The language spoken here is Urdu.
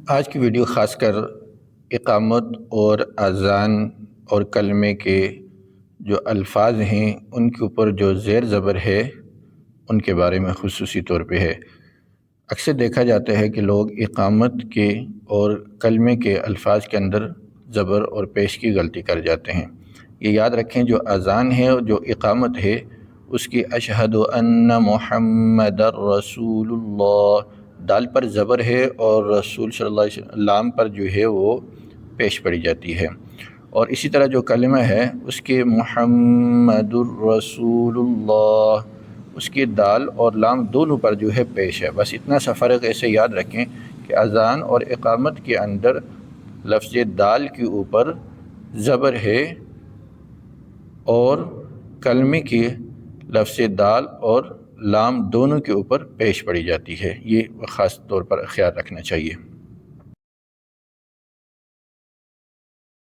آج کی ویڈیو خاص کر اقامت اور اذان اور کلمے کے جو الفاظ ہیں ان کے اوپر جو زیر زبر ہے ان کے بارے میں خصوصی طور پہ ہے۔ اکثر دیکھا جاتا ہے کہ لوگ اقامت کے اور کلمے کے الفاظ کے اندر زبر اور پیش کی غلطی کر جاتے ہیں۔ یہ یاد رکھیں جو اذان ہے اور جو اقامت ہے اس کی اشہد ان محمد رسول اللہ، دال پر زبر ہے اور رسول صلی اللہ علیہ وسلم لام پر جو ہے وہ پیش پڑی جاتی ہے۔ اور اسی طرح جو کلمہ ہے اس کے محمد الرسول اللہ، اس کی دال اور لام دونوں پر جو ہے پیش ہے۔ بس اتنا سا فرق ایسے یاد رکھیں کہ اذان اور اقامت کے اندر لفظ دال کے اوپر زبر ہے اور کلمے کی لفظ دال اور لام دونوں کے اوپر پیش پڑی جاتی ہے۔ یہ خاص طور پر خیال رکھنا چاہیے۔